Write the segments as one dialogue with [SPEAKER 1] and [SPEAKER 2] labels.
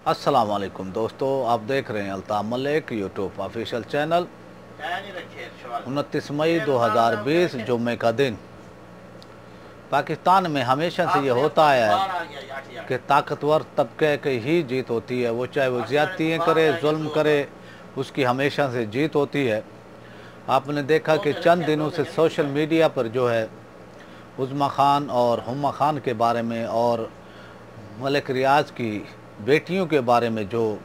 [SPEAKER 1] अस्सलाम वालेकुम दोस्तों, आप देख रहे हैं Altaf Malik YouTube official channel. 29 मई 2020 जुम्मे का दिन। पाकिस्तान में हमेशा से ये होता आया है कि ताकतवर तबके की ही जीत होती है, वो चाहे वो ज़्यादतियाँ करे, जुल्म करे, उसकी हमेशा से जीत होती है। आपने देखा कि चंद दिनों से सोशल मीडिया पर जो है उज़्मा खान और हुम्मा खान के बारे में और मलिक रियाज की बेटियों के बारे में जो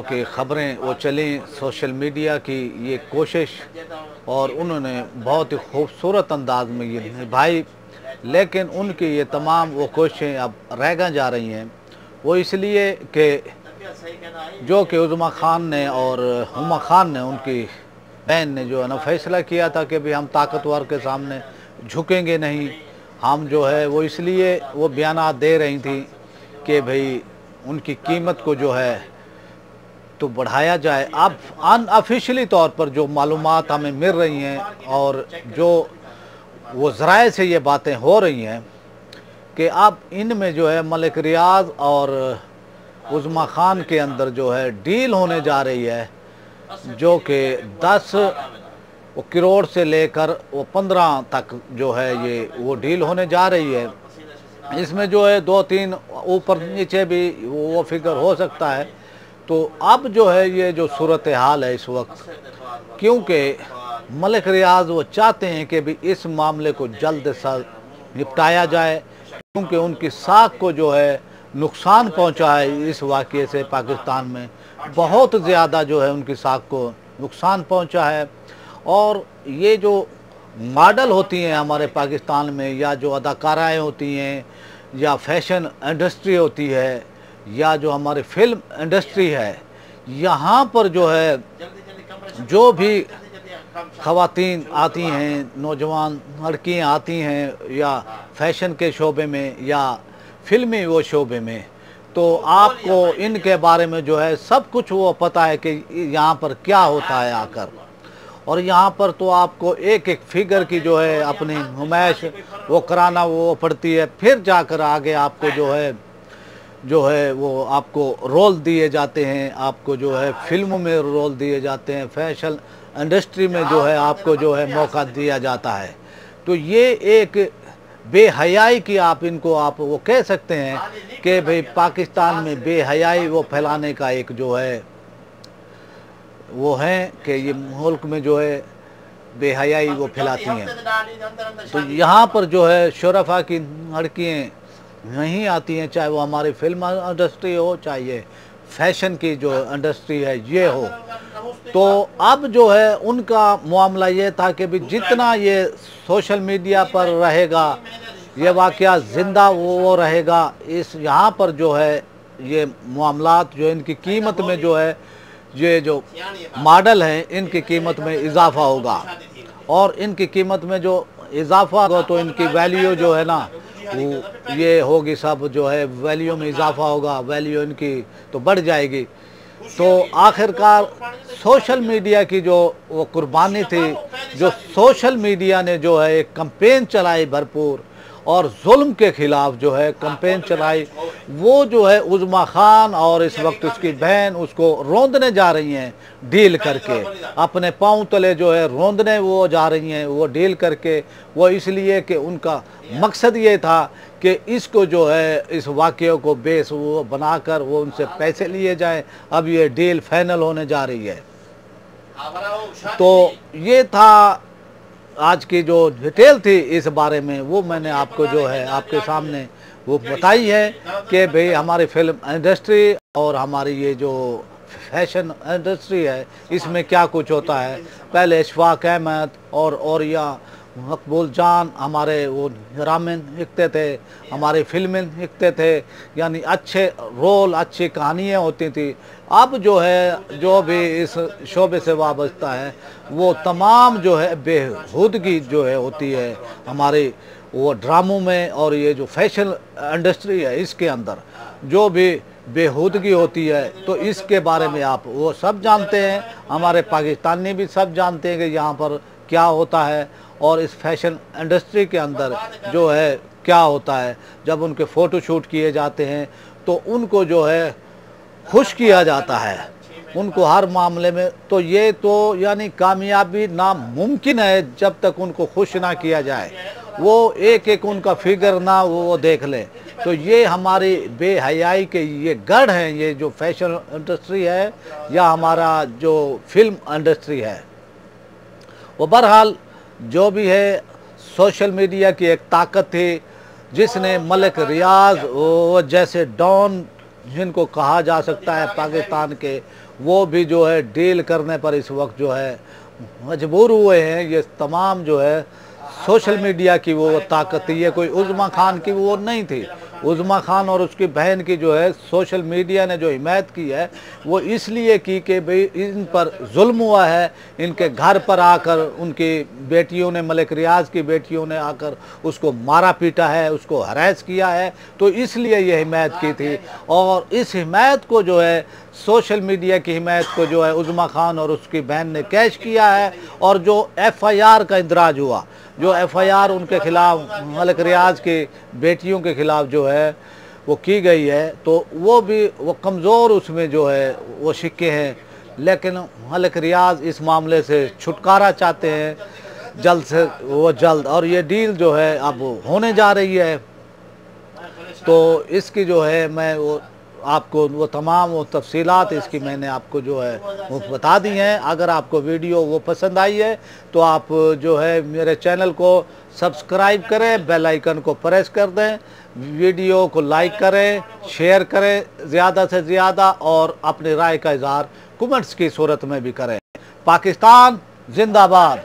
[SPEAKER 1] कि ख़बरें वो चली सोशल मीडिया की ये कोशिश, और उन्होंने बहुत ही खूबसूरत अंदाज में ये निभाई। लेकिन उनकी ये तमाम वो कोशिशें अब रह जा रही हैं। वो इसलिए कि जो कि उज़्मा खान ने और हुम्मा खान ने, उनकी बहन ने जो है ना फैसला किया था कि भाई हम ताकतवर के सामने झुकेंगे नहीं, हम जो है वो इसलिए वो बयानात दे रही थी कि भाई उनकी कीमत को जो है तो बढ़ाया जाए। अब अनऑफिशियली तौर पर जो मालूमात हमें मिल रही हैं और जो वो ज़राए से ये बातें हो रही हैं कि अब इनमें जो है मलिक रियाज और उज़्मा खान के अंदर जो है डील होने जा रही है, जो कि 10 करोड़ से लेकर वो 15 तक जो है ये वो डील होने जा रही है। इसमें जो है 2-3 ऊपर नीचे भी वो फिगर हो सकता है। तो अब जो है ये जो सूरत हाल है इस वक्त, क्योंकि मलिक रियाज वो चाहते हैं कि भी इस मामले को जल्द से निपटाया जाए, क्योंकि उनकी साख को जो है नुकसान पहुंचा है इस वाक़े से। पाकिस्तान में बहुत ज़्यादा जो है उनकी साख को नुकसान पहुंचा है। और ये जो मॉडल होती हैं हमारे पाकिस्तान में, या जो अदाकाराएँ होती हैं, या फैशन इंडस्ट्री होती है, या जो हमारी फिल्म इंडस्ट्री है, यहाँ पर जो है जो भी ख़वातीन आती हैं, नौजवान लड़कियाँ आती हैं, या फैशन के शोबे में या फिल्मी वो शोबे में, तो आपको इनके बारे में जो है सब कुछ वो पता है कि यहाँ पर क्या होता है आकर। और यहाँ पर तो आपको एक एक फिगर की जो है अपनी नुमाइश वो कराना वो पड़ती है, फिर जाकर आगे आपको जो है वो आपको रोल दिए जाते हैं, आपको जो है फिल्मों में रोल दिए जाते हैं, फैशन इंडस्ट्री में जो है आपको जो है मौका दिया जाता है। तो ये एक बेहयाई की आप इनको आप वो कह सकते हैं कि भाई पाकिस्तान में बेहयाई वो फैलाने का एक जो है वो है कि ये मुल्क में जो है बेहयाई वो फैलाती हैं। तो यहाँ पर जो है शुरफा की लड़कियाँ नहीं आती हैं, चाहे वो हमारी फिल्म इंडस्ट्री हो, चाहे ये फैशन की जो इंडस्ट्री है ये हो। तो अब जो है उनका मामला ये था कि भी जितना ये सोशल मीडिया पर रहेगा, ये वाक़या ज़िंदा वो रहेगा। इस यहाँ पर जो है ये मामलात जो इनकी कीमत में जो है, ये जो मॉडल हैं इनकी कीमत में इजाफ़ा होगा, और इनकी कीमत में जो इजाफ़ा होगा तो इनकी वैल्यू जो है ना वो ये होगी, सब जो है वैल्यू में इजाफ़ा होगा, वैल्यू इनकी तो बढ़ जाएगी। तो आखिरकार सोशल मीडिया की जो वो कुर्बानी थी, जो सोशल मीडिया ने जो है एक कैंपेन चलाई भरपूर और जुल्म के ख़िलाफ़ जो है कैंपेन चलाई, वो जो है उज़्मा खान और इस वक्त उसकी बहन उसको रोंदने जा रही हैं डील करके, अपने पाँव तले जो है रोंदने वो जा रही हैं वो डील करके। वो इसलिए कि उनका मकसद ये था कि इसको जो है इस वाक़े को बेस वो बनाकर वो उनसे पैसे लिए जाएं। अब ये डील फाइनल होने जा रही है। तो ये था आज की जो डिटेल थी इस बारे में, वो मैंने आपको जो है आपके सामने वो बताई है कि भाई हमारी फिल्म इंडस्ट्री और हमारी ये जो फैशन इंडस्ट्री है इसमें क्या कुछ होता है। पहले इशफाक अहमद और या मकबूल जान हमारे वो ड्रामे लिखते थे, हमारी फिल्में लिखते थे, यानी अच्छे रोल अच्छी कहानियाँ होती थी। अब जो है जो भी इस शोबे से वाबस्ता है वो तमाम जो है बेहूदगी जो है होती है हमारे वो ड्रामों में, और ये जो फैशन इंडस्ट्री है इसके अंदर जो भी बेहूदगी होती है, तो इसके बारे में आप वो सब जानते हैं, हमारे पाकिस्तानी भी सब जानते हैं कि यहाँ पर क्या होता है और इस फैशन इंडस्ट्री के अंदर जो है क्या होता है। जब उनके फ़ोटो शूट किए जाते हैं तो उनको जो है खुश किया जाता है, उनको हर मामले में। तो ये तो यानी कामयाबी नामुमकिन है जब तक उनको खुश ना किया जाए, वो एक एक उनका फिगर ना वो देख ले। तो ये हमारी बेहयाई के ये गढ़ हैं, ये जो फैशन इंडस्ट्री है या हमारा जो फिल्म इंडस्ट्री है। वो बहरहाल जो भी है, सोशल मीडिया की एक ताकत थी जिसने मलिक रियाज वो जैसे डॉन जिनको कहा जा सकता है पाकिस्तान के, वो भी जो है डील करने पर इस वक्त जो है मजबूर हुए हैं। ये तमाम जो है सोशल मीडिया की वो ताकत थी, ये कोई उज़्मा खान की वो नहीं थी। उज़्मा खान और उसकी बहन की जो है सोशल मीडिया ने जो हिमायत की है वो इसलिए की कि भाई इन पर जुल्म हुआ है, इनके घर पर आकर उनकी बेटियों ने, मलिक रियाज की बेटियों ने आकर उसको मारा पीटा है, उसको हरास किया है, तो इसलिए ये हिमायत की थी। और इस हिमायत को जो है, सोशल मीडिया की हिमायत को जो है उज़्मा खान और उसकी बहन ने कैश किया है। और जो FIR का इंदराज हुआ, जो FIR उनके खिलाफ, मलिक रियाज की बेटियों के खिलाफ जो है वो की गई है, तो वो भी वो कमज़ोर उसमें जो है वो सिक्के हैं। लेकिन मलिक रियाज इस मामले से छुटकारा चाहते हैं जल्द से वो जल्द, और ये डील जो है अब होने जा रही है। तो इसकी जो है मैं वो आपको वो तमाम वो तफसीलात इसकी मैंने आपको जो है वो बता दी हैं। अगर आपको वीडियो वो पसंद आई है तो आप जो है मेरे चैनल को सब्सक्राइब करें, बेल आइकन को प्रेस कर दें, वीडियो को लाइक करें, शेयर करें ज़्यादा से ज़्यादा, और अपनी राय का इजहार कमेंट्स की सूरत में भी करें। पाकिस्तान जिंदाबाद।